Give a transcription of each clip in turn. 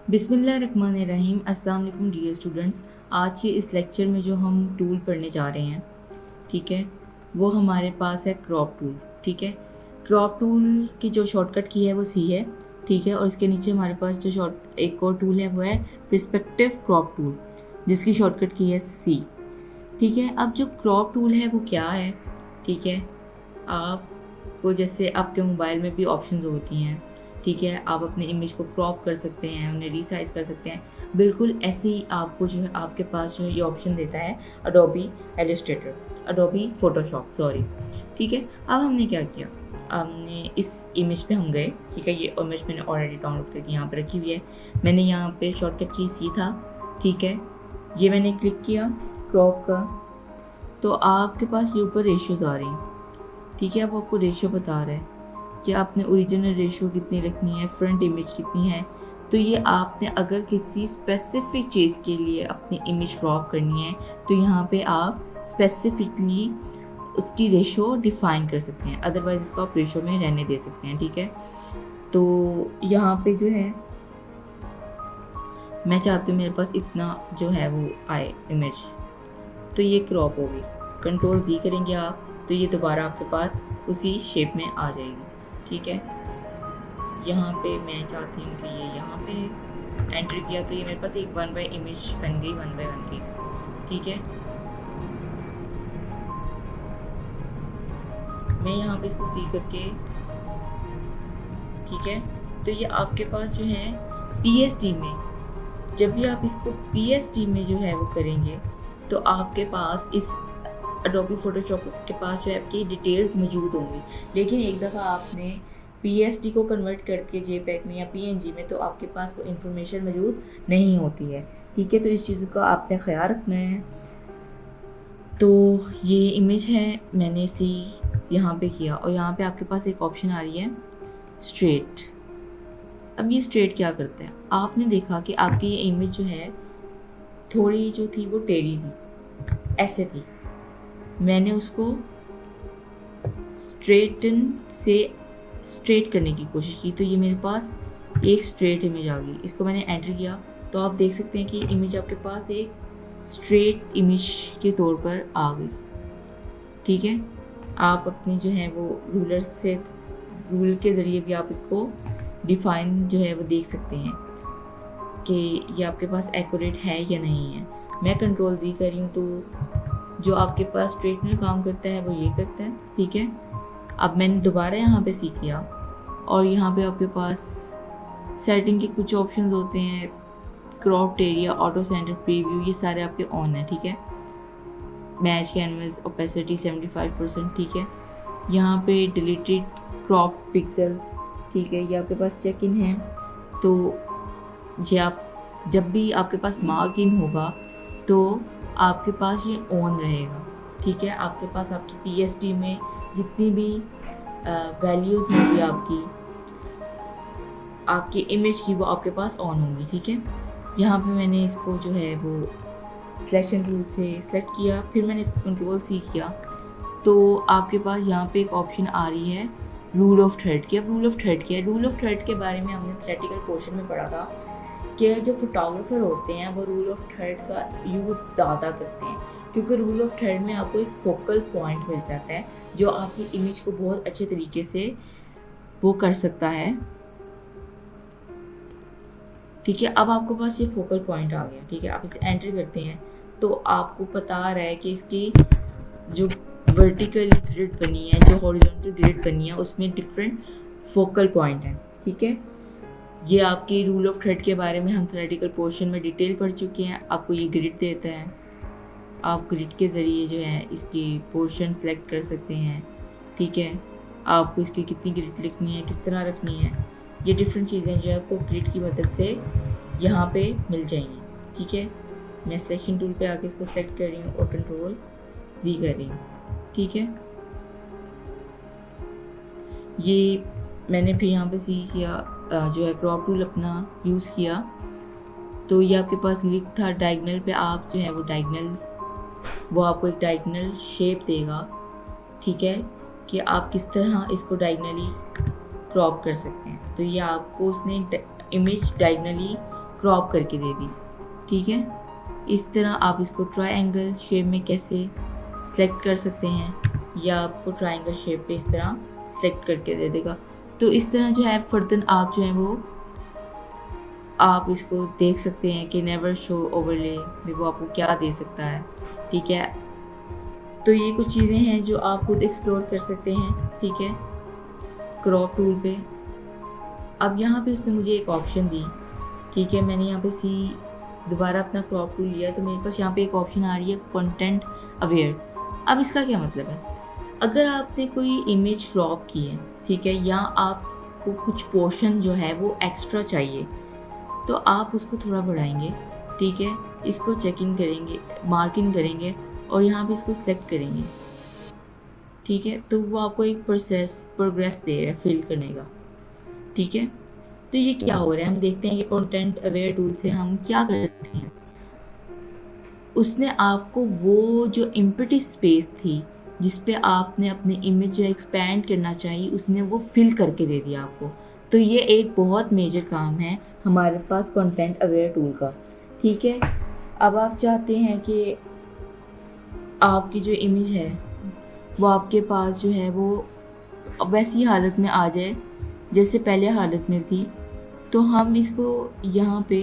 बिस्मिल्लाहिर्रहमानिर्रहीम। अस्सलाम वालेकुम डियर स्टूडेंट्स। आज के इस लेक्चर में जो हम टूल पढ़ने जा रहे हैं, ठीक है, वो हमारे पास है क्रॉप टूल। ठीक है, क्रॉप टूल की जो शॉर्टकट की है वो सी है। ठीक है, और इसके नीचे हमारे पास जो एक और टूल है वो है पर्सपेक्टिव क्रॉप टूल, जिसकी शॉर्टकट की है सी। ठीक है, अब जो क्रॉप टूल है वो क्या है? ठीक है, आपको जैसे आपके मोबाइल में भी ऑप्शंस होती हैं, ठीक है, आप अपने इमेज को क्रॉप कर सकते हैं, उन्हें रीसाइज कर सकते हैं। बिल्कुल ऐसे ही आपको जो है आपके पास जो है ये ऑप्शन देता है Adobe Illustrator, Adobe Photoshop, sorry. ठीक है, अब हमने क्या किया, हमने इस इमेज पे हम गए। ठीक है, ये इमेज मैंने ऑलरेडी डाउनलोड करके यहाँ पर रखी हुई है। मैंने यहाँ पे शॉर्टकट की सी था। ठीक है, ये मैंने क्लिक किया क्रॉप का, तो आपके पास ये ऊपर रेशियोज़ आ रही हैं। ठीक है, अब आपको रेशियो बता रहा है कि आपने ओरिजिनल रेशियो कितनी रखनी है, फ्रंट इमेज कितनी है। तो ये आपने अगर किसी स्पेसिफिक चीज़ के लिए अपनी इमेज क्रॉप करनी है तो यहाँ पे आप स्पेसिफिकली उसकी रेशियो डिफ़ाइन कर सकते हैं, अदरवाइज़ इसको आप रेशियो में रहने दे सकते हैं। ठीक है, तो यहाँ पे जो है मैं चाहती हूँ मेरे पास इतना जो है वो आए इमेज, तो ये क्रॉप होगी। कंट्रोल जी करेंगे आप तो ये दोबारा आपके पास उसी शेप में आ जाएगी। ठीक है, यहाँ पे मैं चाहती हूँ कि ये यहाँ पे एंटर किया तो ये मेरे पास एक 1 बाय इमेज बन गई, 1 बाय 1 की। ठीक है, मैं यहाँ पे इसको सी करके, ठीक है, तो ये आपके पास जो है पीएसडी में, जब भी आप इसको पीएसडी में जो है वो करेंगे तो आपके पास इस अडोबी फोटोशॉप के पास जो है आपकी डिटेल्स मौजूद होंगी। लेकिन एक दफ़ा आपने पीएसडी को कन्वर्ट करके जेपीईजी में या पीएनजी में, तो आपके पास वो इंफॉर्मेशन मौजूद नहीं होती है। ठीक है, तो इस चीज़ का आपने ख्याल रखना है। तो ये इमेज है, मैंने सी यहाँ पे किया और यहाँ पे आपके पास एक ऑप्शन आ रही है स्ट्रेट। अब ये स्ट्रेट क्या करता है? आपने देखा कि आपकी ये इमेज जो है थोड़ी जो थी वो टेढ़ी थी, ऐसे थी। मैंने उसको स्ट्रेट करने की कोशिश की, तो ये मेरे पास एक स्ट्रेट इमेज आ गई। इसको मैंने एंटर किया तो आप देख सकते हैं कि इमेज आपके पास एक स्ट्रेट इमेज के तौर पर आ गई। ठीक है, आप अपनी जो है वो रूलर के ज़रिए भी आप इसको डिफ़ाइन जो है वो देख सकते हैं कि ये आपके पास एक्यूरेट है या नहीं है। मैं कंट्रोल जी कर रही हूँ तो जो आपके पास स्ट्रेटनर काम करता है वो ये करता है। ठीक है, अब मैंने दोबारा यहाँ पे सीख लिया और यहाँ पे आपके पास सेटिंग के कुछ ऑप्शंस होते हैं, cropped area, auto centre preview, ये सारे आपके ऑन है। ठीक है, मैच कैनवस, ओपेसिटी 75%। ठीक है, यहाँ पे डिलीटेड क्रॉप पिक्सल, ठीक है, ये आपके पास चेक इन है। तो ये आप जब भी आपके पास मार्क इन होगा तो आपके पास ये ऑन रहेगा। ठीक है, आपके पास आपकी पीएसडी में जितनी भी वैल्यूज़ होंगी आपकी इमेज की, वो आपके पास ऑन होंगी। ठीक है, यहाँ पे मैंने इसको जो है वो सिलेक्शन टूल से सेलेक्ट किया, फिर मैंने इसको कंट्रोल सी किया तो आपके पास यहाँ पे एक ऑप्शन आ रही है रूल ऑफ थर्ड की। अब रूल ऑफ थर्ड क्या है? रूल ऑफ थर्ड के बारे में हमने थ्योरेटिकल पोर्शन में पढ़ा था कि जो फोटोग्राफर होते हैं वो रूल ऑफ थर्ड का यूज़ ज़्यादा करते हैं, क्योंकि रूल ऑफ थर्ड में आपको एक फोकल पॉइंट मिल जाता है जो आपकी इमेज को बहुत अच्छे तरीके से वो कर सकता है। ठीक है, अब आपके पास ये फोकल पॉइंट आ गया। ठीक है, आप इसे एंटर करते हैं तो आपको पता आ रहा है कि इसकी जो वर्टिकल ग्रिड बनी है, जो हॉरिजॉन्टल ग्रिड बनी है, उसमें डिफरेंट फोकल पॉइंट हैं। ठीक है, ये आपकी रूल ऑफ थर्ड के बारे में हम थ्योरेटिकल पोर्शन में डिटेल पढ़ चुके हैं। आपको ये ग्रिड देता है, आप ग्रिड के ज़रिए जो है इसकी पोर्शन सेलेक्ट कर सकते हैं। ठीक है, आपको इसकी कितनी ग्रिड लिखनी है, किस तरह रखनी है, ये डिफरेंट चीज़ें जो है आपको ग्रिड की मदद से यहाँ पे मिल जाएंगी। ठीक है, मैं सिलेक्शन टूल पे आके इसको सेलेक्ट कर रही हूँ और कंट्रोल जी कर रही हूँ। ठीक है, ये मैंने फिर यहाँ पे सी किया, जो है क्रॉप टूल अपना यूज़ किया, तो ये आपके पास ग्रिड था डायगनल पे। आप जो है वो आपको एक डायगनल शेप देगा। ठीक है, कि आप किस तरह इसको डायगनली क्रॉप कर सकते हैं। तो ये आपको उसने इमेज डायगनली क्रॉप करके दे दी। ठीक है, इस तरह आप इसको ट्रायंगल शेप में कैसे सेलेक्ट कर सकते हैं, या आपको ट्रायंगल शेप पे इस तरह सेलेक्ट करके दे देगा। तो इस तरह जो है फर्दर आप जो है वो आप इसको देख सकते हैं कि नेवर शो ओवरले में वो आपको क्या दे सकता है। ठीक है, तो ये कुछ चीज़ें हैं जो आप खुद एक्सप्लोर कर सकते हैं। ठीक है, क्रॉप टूल पे अब यहाँ पे उसने मुझे एक ऑप्शन दी। ठीक है, मैंने यहाँ पे दोबारा अपना क्रॉप टूल लिया, तो मेरे पास यहाँ पे एक ऑप्शन आ रही है कंटेंट अवेयर। अब इसका क्या मतलब है, अगर आपने कोई इमेज क्रॉप की है, ठीक है, या आपको कुछ पोर्शन जो है वो एक्स्ट्रा चाहिए, तो आप उसको थोड़ा बढ़ाएंगे। ठीक है, इसको चेकिंग करेंगे, मार्किंग करेंगे और यहाँ पे इसको सिलेक्ट करेंगे। ठीक है, तो वो आपको एक प्रोग्रेस दे रहा है फिल करने का। ठीक है, तो ये क्या हो रहा है, हम देखते हैं कि कंटेंट अवेयर टूल से हम क्या कर सकते हैं। उसने आपको वो जो एम्प्टी स्पेस थी जिस पे आपने अपनी इमेज जो एक्सपैंड करना चाहिए, उसने वो फिल करके दे दिया आपको। तो ये एक बहुत मेजर काम है हमारे पास कंटेंट अवेयर टूल का। ठीक है, अब आप चाहते हैं कि आपकी जो इमेज है वो आपके पास जो है वो वैसी हालत में आ जाए जैसे पहले हालत में थी, तो हम इसको यहाँ पे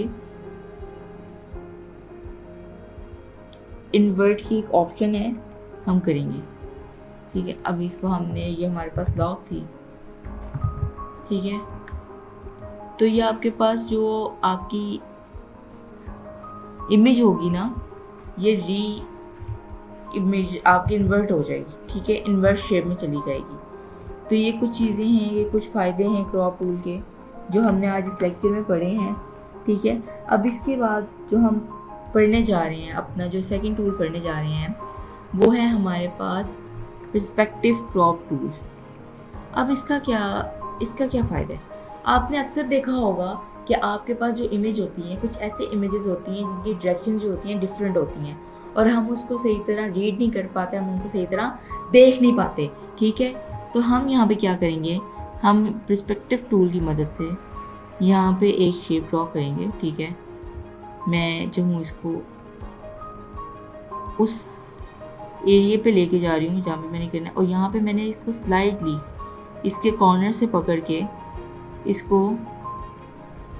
इन्वर्ट की एक ऑप्शन है, हम करेंगे। ठीक है, अब इसको हमने, ये हमारे पास लॉक थी। ठीक है, तो ये आपके पास जो आपकी इमेज होगी ना, ये इमेज आपकी इन्वर्ट हो जाएगी। ठीक है, इन्वर्ट शेप में चली जाएगी। तो ये कुछ चीज़ें हैं, ये कुछ फ़ायदे हैं क्रॉप टूल के जो हमने आज इस लेक्चर में पढ़े हैं। ठीक है, अब इसके बाद जो हम पढ़ने जा रहे हैं, अपना जो सेकंड टूल पढ़ने जा रहे हैं, वो है हमारे पास पर्सपेक्टिव क्रॉप टूल। अब इसका क्या फ़ायदा है, आपने अक्सर देखा होगा कि आपके पास जो इमेज होती हैं, कुछ ऐसे इमेजेस होती हैं जिनकी डायरेक्शन जो होती हैं डिफरेंट होती हैं और हम उसको सही तरह रीड नहीं कर पाते, हम उनको सही तरह देख नहीं पाते। ठीक है, तो हम यहाँ पे क्या करेंगे, हम पर्सपेक्टिव टूल की मदद से यहाँ पे एक शेप ड्रॉ करेंगे। ठीक है, मैं जो हूँ इसको उस एरिया पे लेके जा रही हूँ जहाँ पे मैंने करना है, और यहाँ पे मैंने इसको स्लाइडली इसके कॉर्नर से पकड़ के इसको,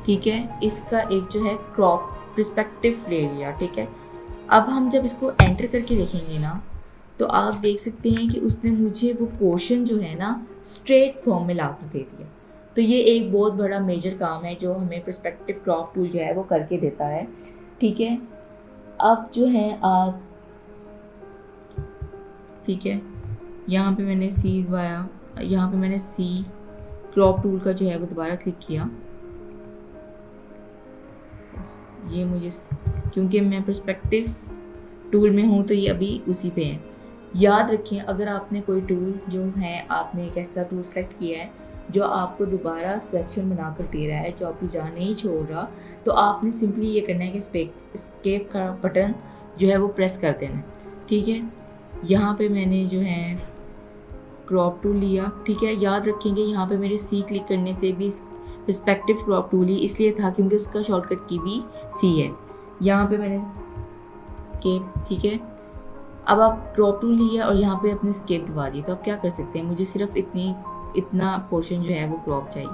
ठीक है, इसका एक जो है क्रॉप पर्सपेक्टिव ले लिया। ठीक है, अब हम जब इसको एंटर करके देखेंगे ना, तो आप देख सकते हैं कि उसने मुझे वो पोर्शन जो है ना स्ट्रेट फॉर्म में ला कर दे दिया। तो ये एक बहुत बड़ा मेजर काम है जो हमें पर्सपेक्टिव क्रॉप टूल जो है वो करके देता है। ठीक है, अब जो है आप, ठीक है, यहाँ पे मैंने सी दबाया, यहाँ पे मैंने सी क्रॉप टूल का जो है वो दोबारा क्लिक किया। ये मुझे, क्योंकि मैं पर्सपेक्टिव टूल में हूँ तो ये अभी उसी पे है। याद रखें, अगर आपने कोई टूल जो है, आपने एक ऐसा टूल सेलेक्ट किया है जो आपको दोबारा सिलेक्शन बनाकर दे रहा है, जो आपकी जान नहीं छोड़ रहा, तो आपने सिंपली ये करना है कि एस्केप का बटन जो है वो प्रेस कर देना है। ठीक है, यहाँ पे मैंने जो है क्रॉप टूल लिया। ठीक है, याद रखेंगे यहाँ पे मेरे सी क्लिक करने से भी पर्सपेक्टिव क्रॉप टूल ही इसलिए था क्योंकि उसका शॉर्टकट की भी सी है। यहाँ पे मैंने स्केप, ठीक है, अब आप क्रॉप टूल लिया और यहाँ पे अपने स्केप दबा दिए, तो आप क्या कर सकते हैं, मुझे सिर्फ इतना पोर्शन जो है वो क्रॉप चाहिए।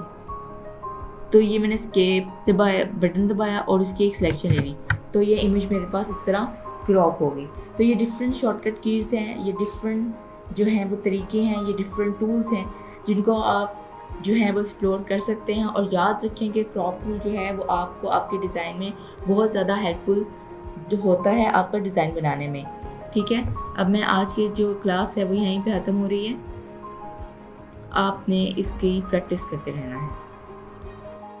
तो ये मैंने स्केप दबाया, बटन दबाया और उसकी एक सिलेक्शन ले ली, तो ये इमेज मेरे पास इस तरह क्रॉप हो गई। तो ये डिफरेंट शॉर्टकट कीज़ हैं, ये डिफरेंट जो हैं वो तरीके हैं, ये डिफरेंट टूल्स हैं जिनको आप जो है वो एक्सप्लोर कर सकते हैं। और याद रखें कि क्रॉप टूल जो है वो आपको आपके डिज़ाइन में बहुत ज़्यादा हेल्पफुल जो होता है आपका डिज़ाइन बनाने में। ठीक है, अब मैं आज की जो क्लास है वो यहीं पे ख़त्म हो रही है। आपने इसकी प्रैक्टिस करते रहना है।